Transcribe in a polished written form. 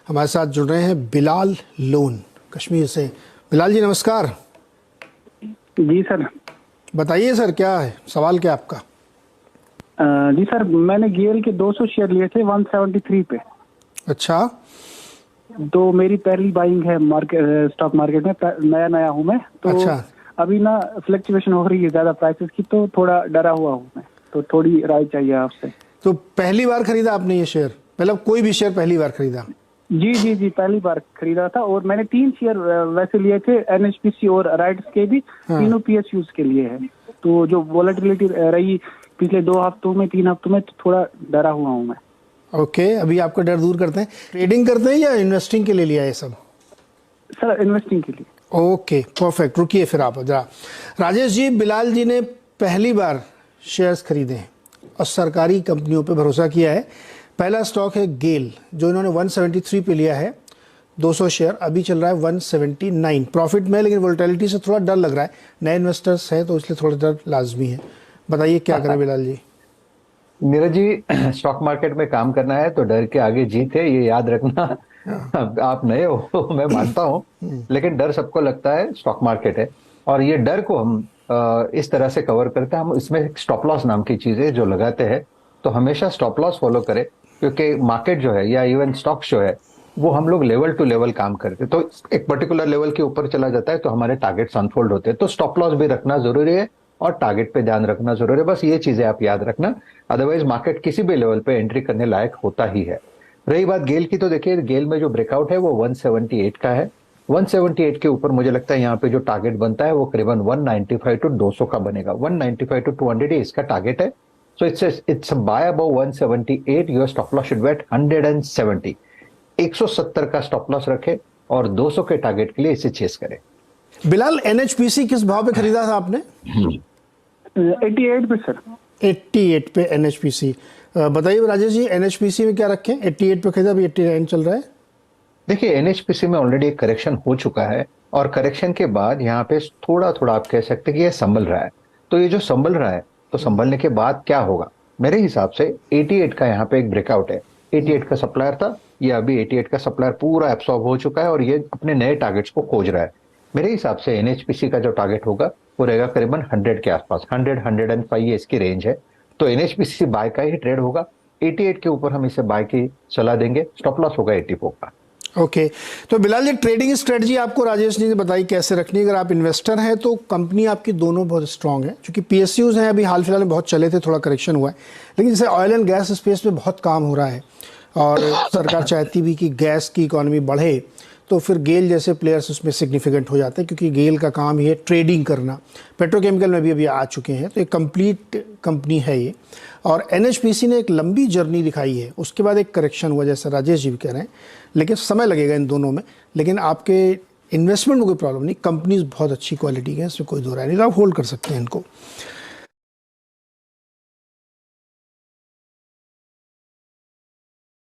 हमारे साथ जुड़ रहे हैं बिलाल लोन कश्मीर से। बिलाल जी नमस्कार। जी सर। बताइए सर, क्या है सवाल, क्या आपका? जी सर, मैंने गेल के 200 शेयर लिए थे 173 पे। अच्छा। तो मेरी पहली बाइंग है स्टॉक मार्केट में, नया हूँ मैं तो। अच्छा। अभी ना फ्लक्चुएशन हो रही है ज्यादा प्राइसेस की, तो थोड़ा डरा हुआ हूँ मैं, तो थोड़ी राय चाहिए आपसे। तो पहली बार खरीदा आपने ये शेयर? मतलब कोई भी शेयर पहली बार खरीदा? जी, पहली बार खरीदा था। और मैंने 3 शेयर वैसे लिए थे, एनएचपीसी और राइट्स के भी। हाँ। तीनों पीएसयूज के लिए है। तो जो वॉलेटिलिटी रही पिछले 2 हफ्तों में, 3 हफ्तों में, तो थोड़ा डरा हुआ हूँ मैं। ओके, अभी आपका डर दूर करते हैं। ट्रेडिंग करते हैं या इन्वेस्टिंग के लिए लिया ये सब? सर इन्वेस्टिंग के लिए। ओके परफेक्ट, रुकिए फिर आप जरा। राजेश जी, बिलाल जी ने पहली बार शेयर्स खरीदे हैं और सरकारी कंपनियों पे भरोसा किया है। पहला स्टॉक है गेल, जो इन्होंने 173 पे लिया है 200 शेयर। अभी चल रहा है 179, प्रॉफिट में, लेकिन वोलेटिलिटी से थोड़ा डर लग रहा है। नए इन्वेस्टर्स हैं तो इसलिए थोड़ा डर लाजमी है। बताइए क्या करें बिलाल जी? नीरज जी, स्टॉक मार्केट में काम करना है तो डर के आगे जीत है, ये याद रखना। आप नए हो मैं मानता हूँ, लेकिन डर सबको लगता है, स्टॉक मार्केट है। और ये डर को हम इस तरह से कवर करते हैं, हम इसमें स्टॉप लॉस नाम की चीजें जो लगाते हैं। तो हमेशा स्टॉप लॉस फॉलो करें, क्योंकि मार्केट जो है या इवन स्टॉक जो है वो हम लोग लेवल टू लेवल काम करते हैं। तो एक पर्टिकुलर लेवल के ऊपर चला जाता है तो हमारे टारगेट्स अनफोल्ड होते हैं। तो स्टॉप लॉस भी रखना जरूरी है और टारगेट पे ध्यान रखना जरूरी है। बस ये चीजें आप याद रखना, अदरवाइज मार्केट किसी भी लेवल पे एंट्री करने लायक होता ही है। रही बात गेल की, तो देखिए गेल में जो ब्रेकआउट है वो 178 का है। 178 के ऊपर मुझे लगता है यहाँ पे जो टारगेट बनता है वो करीबन 195 टू 200 का बनेगा। 195 टू 200 ही इसका टारगेट है। So it's buy above 178, your stop loss should be at 170। 170 का स्टॉप लॉस रखे और 200 के टारगेट के लिए इसे चेस करें। बिलाल, एनएचपीसी किस भाव पे खरीदा था आपने? 88 पे सर। 88 पे एनएचपीसी। बताइए राजेश जी, एनएचपीसी में क्या रखें? 88 पे खरीदा, अभी 89 चल रहा है। देखिए एनएचपीसी में ऑलरेडी एक करेक्शन हो चुका है और करेक्शन के बाद यहाँ पे थोड़ा थोड़ा आप कह सकते हैं कि ये संभल रहा है। तो ये जो संभल रहा है, तो संभलने के बाद क्या होगा? मेरे हिसाब से 88 का यहाँ पे एक ब्रेकआउट है। 88 का सप्लायर था, ये अभी 88 का सप्लायर पूरा एब्सॉर्ब हो चुका है और ये अपने नए टारगेट्स को खोज रहा है। मेरे हिसाब से एनएचपीसी का जो टारगेट होगा वो रहेगा करीबन 100 के आसपास। 100-105 ये इसकी रेंज है। तो एनएचपीसी बाय का ही ट्रेड होगा। 88 के ऊपर हम इसे बाय की सलाह देंगे। स्टॉप लॉस होगा 84 का। ओके तो बिलाल जी, ट्रेडिंग स्ट्रेटजी आपको राजेश जी ने बताई कैसे रखनी है। अगर आप इन्वेस्टर हैं तो कंपनी आपकी दोनों बहुत स्ट्रांग है, क्योंकि पीएसयूज हैं, अभी हाल फिलहाल में बहुत चले थे, थोड़ा करेक्शन हुआ है। लेकिन जैसे ऑयल एंड गैस स्पेस में बहुत काम हो रहा है और सरकार चाहती भी कि गैस की इकोनॉमी बढ़े, तो फिर गेल जैसे प्लेयर्स उसमें सिग्निफिकेंट हो जाते हैं, क्योंकि गेल का काम ही है ट्रेडिंग करना। पेट्रोकेमिकल में भी अभी आ चुके हैं, तो एक कंप्लीट कंपनी है ये। और एनएचपीसी ने एक लंबी जर्नी दिखाई है, उसके बाद एक करेक्शन हुआ जैसा राजेश जी भी कह रहे हैं, लेकिन समय लगेगा इन दोनों में। लेकिन आपके इन्वेस्टमेंट में कोई प्रॉब्लम नहीं, कंपनीज बहुत अच्छी क्वालिटी की है, इसमें कोई दो राय नहीं, तो आप होल्ड कर सकते हैं इनको।